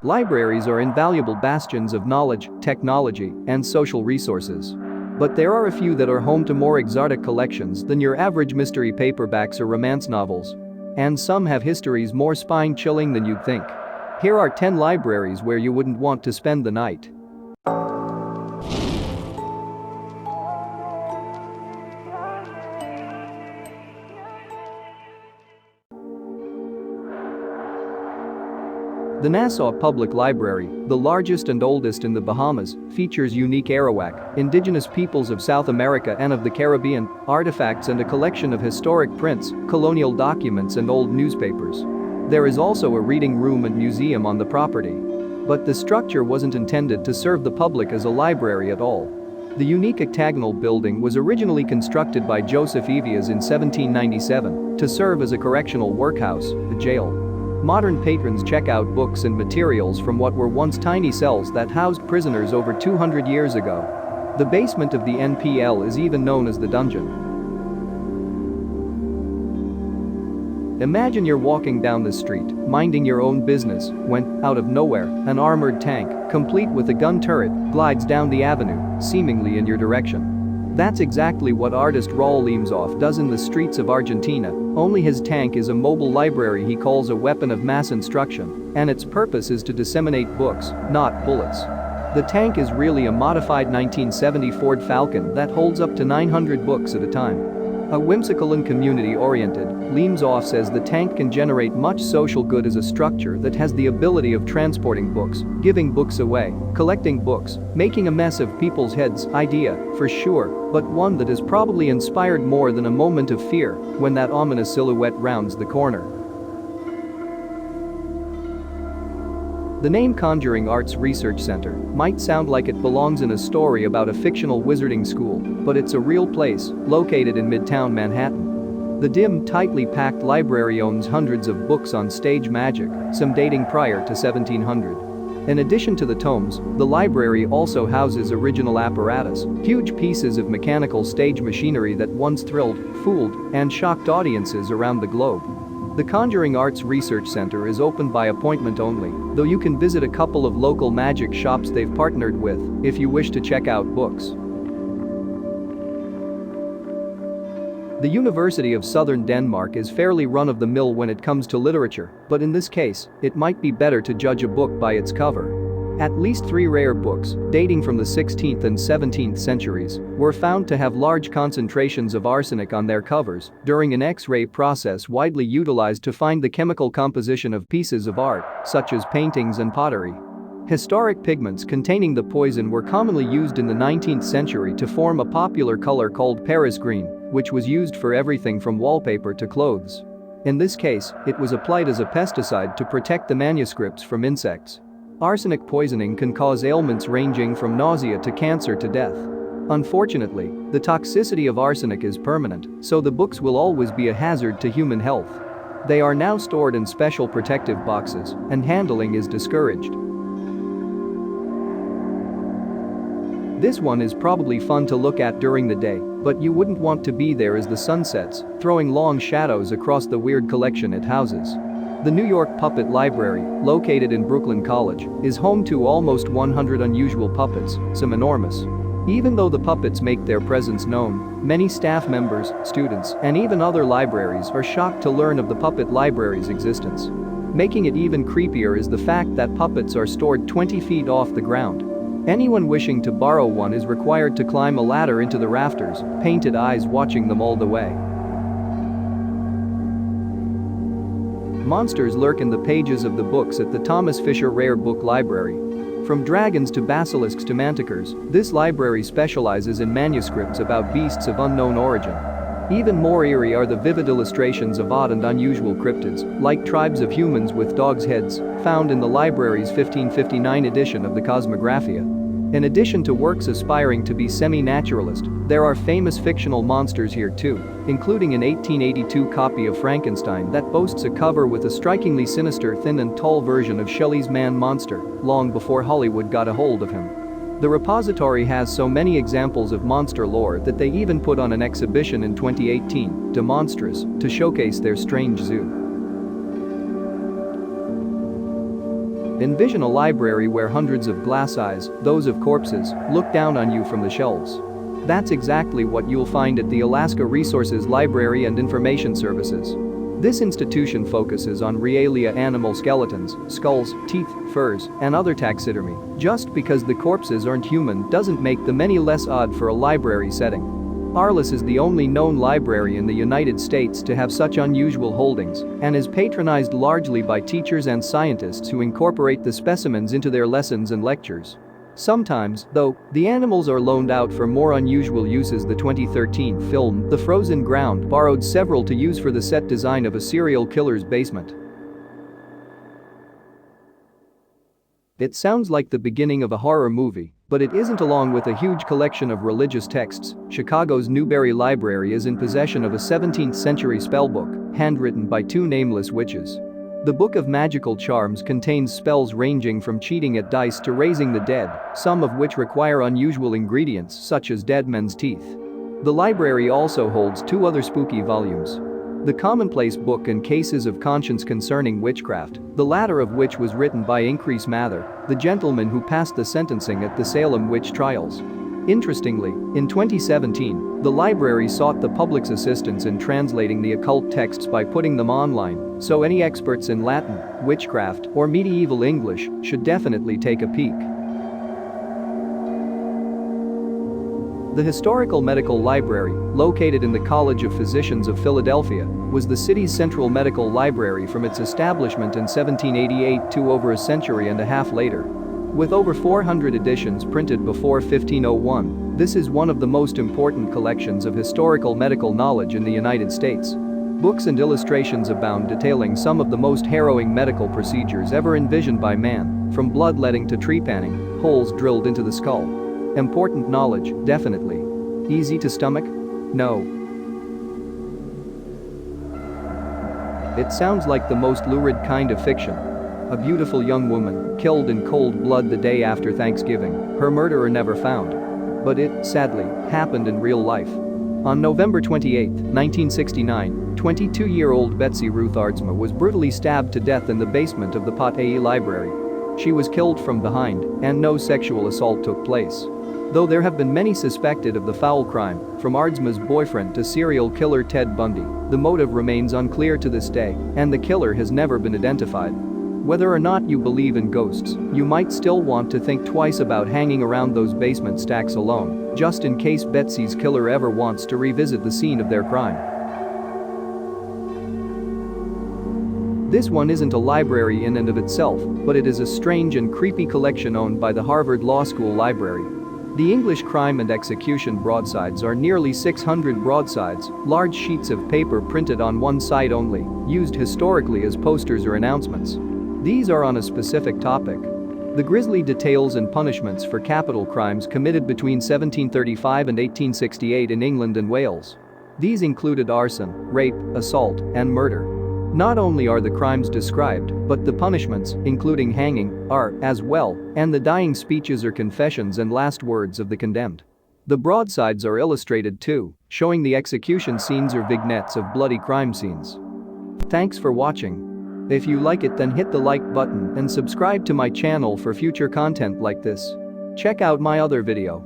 Libraries are invaluable bastions of knowledge, technology, and social resources. But there are a few that are home to more exotic collections than your average mystery paperbacks or romance novels. And some have histories more spine-chilling than you'd think. Here are 10 libraries where you wouldn't want to spend the night. The Nassau Public Library, the largest and oldest in the Bahamas, features unique Arawak, indigenous peoples of South America and of the Caribbean, artifacts and a collection of historic prints, colonial documents and old newspapers. There is also a reading room and museum on the property. But the structure wasn't intended to serve the public as a library at all. The unique octagonal building was originally constructed by Joseph Evias in 1797 to serve as a correctional workhouse, a jail. Modern patrons check out books and materials from what were once tiny cells that housed prisoners over 200 years ago. The basement of the NPL is even known as the dungeon. Imagine you're walking down the street, minding your own business, when, out of nowhere, an armored tank, complete with a gun turret, glides down the avenue, seemingly in your direction. That's exactly what artist Raul Limsoff does in the streets of Argentina, only his tank is a mobile library he calls a weapon of mass instruction, and its purpose is to disseminate books, not bullets. The tank is really a modified 1970 Ford Falcon that holds up to 900 books at a time. A whimsical and community-oriented, Limsoff says the tank can generate much social good as a structure that has the ability of transporting books, giving books away, collecting books, making a mess of people's heads, idea, for sure, but one that is probably inspired more than a moment of fear when that ominous silhouette rounds the corner. The name Conjuring Arts Research Center might sound like it belongs in a story about a fictional wizarding school, but it's a real place, located in Midtown Manhattan. The dim, tightly packed library owns hundreds of books on stage magic, some dating prior to 1700. In addition to the tomes, the library also houses original apparatus, huge pieces of mechanical stage machinery that once thrilled, fooled, and shocked audiences around the globe. The Conjuring Arts Research Center is open by appointment only, though you can visit a couple of local magic shops they've partnered with if you wish to check out books. The University of Southern Denmark is fairly run-of-the-mill when it comes to literature, but in this case, it might be better to judge a book by its cover. At least 3 rare books, dating from the 16th and 17th centuries, were found to have large concentrations of arsenic on their covers during an X-ray process widely utilized to find the chemical composition of pieces of art, such as paintings and pottery. Historic pigments containing the poison were commonly used in the 19th century to form a popular color called Paris green, which was used for everything from wallpaper to clothes. In this case, it was applied as a pesticide to protect the manuscripts from insects. Arsenic poisoning can cause ailments ranging from nausea to cancer to death. Unfortunately, the toxicity of arsenic is permanent, so the books will always be a hazard to human health. They are now stored in special protective boxes, and handling is discouraged. This one is probably fun to look at during the day, but you wouldn't want to be there as the sun sets, throwing long shadows across the weird collection it houses. The New York Puppet Library, located in Brooklyn College, is home to almost 100 unusual puppets, some enormous. Even though the puppets make their presence known, many staff members, students, and even other libraries are shocked to learn of the Puppet Library's existence. Making it even creepier is the fact that puppets are stored 20 feet off the ground. Anyone wishing to borrow one is required to climb a ladder into the rafters, painted eyes watching them all the way. Monsters lurk in the pages of the books at the Thomas Fisher Rare Book Library. From dragons to basilisks to manticores, this library specializes in manuscripts about beasts of unknown origin. Even more eerie are the vivid illustrations of odd and unusual cryptids, like tribes of humans with dogs' heads, found in the library's 1559 edition of the Cosmographia. In addition to works aspiring to be semi-naturalist, there are famous fictional monsters here too, including an 1882 copy of Frankenstein that boasts a cover with a strikingly sinister thin and tall version of Shelley's man-monster, long before Hollywood got a hold of him. The repository has so many examples of monster lore that they even put on an exhibition in 2018, De Monstris, to showcase their strange zoo. Envision a library where hundreds of glass eyes, those of corpses, look down on you from the shelves. That's exactly what you'll find at the Alaska Resources Library and Information Services. This institution focuses on realia animal skeletons, skulls, teeth, furs, and other taxidermy. Just because the corpses aren't human doesn't make them any less odd for a library setting. ARLIS is the only known library in the United States to have such unusual holdings and is patronized largely by teachers and scientists who incorporate the specimens into their lessons and lectures. Sometimes, though, the animals are loaned out for more unusual uses. The 2013 film, The Frozen Ground, borrowed several to use for the set design of a serial killer's basement. It sounds like the beginning of a horror movie, but it isn't. Along with a huge collection of religious texts, Chicago's Newberry Library is in possession of a 17th-century spellbook, handwritten by two nameless witches. The Book of Magical Charms contains spells ranging from cheating at dice to raising the dead, some of which require unusual ingredients such as dead men's teeth. The library also holds two other spooky volumes: The Commonplace Book and Cases of Conscience Concerning Witchcraft, the latter of which was written by Increase Mather, the gentleman who passed the sentencing at the Salem witch trials. Interestingly, in 2017, the library sought the public's assistance in translating the occult texts by putting them online, so any experts in Latin, witchcraft, or medieval English should definitely take a peek. The Historical Medical Library, located in the College of Physicians of Philadelphia, was the city's central medical library from its establishment in 1788 to over a century and a half later. With over 400 editions printed before 1501, this is one of the most important collections of historical medical knowledge in the United States. Books and illustrations abound detailing some of the most harrowing medical procedures ever envisioned by man, from bloodletting to trepanning, holes drilled into the skull. Important knowledge, definitely. Easy to stomach? No. It sounds like the most lurid kind of fiction. A beautiful young woman, killed in cold blood the day after Thanksgiving, her murderer never found. But it, sadly, happened in real life. On November 28, 1969, 22-year-old Betsy Ruth Aardsma was brutally stabbed to death in the basement of the Pate Library. She was killed from behind, and no sexual assault took place. Though there have been many suspected of the foul crime, from Aardsma's boyfriend to serial killer Ted Bundy, the motive remains unclear to this day, and the killer has never been identified. Whether or not you believe in ghosts, you might still want to think twice about hanging around those basement stacks alone, just in case Betsy's killer ever wants to revisit the scene of their crime. This one isn't a library in and of itself, but it is a strange and creepy collection owned by the Harvard Law School Library. The English crime and execution broadsides are nearly 600 broadsides, large sheets of paper printed on one side only, used historically as posters or announcements. These are on a specific topic. The grisly details and punishments for capital crimes committed between 1735 and 1868 in England and Wales. These included arson, rape, assault, and murder. Not only are the crimes described, but the punishments, including hanging, are as well, and the dying speeches or confessions and last words of the condemned. The broadsides are illustrated too, showing the execution scenes or vignettes of bloody crime scenes. Thanks for watching. If you like it, then hit the like button and subscribe to my channel for future content like this. Check out my other video.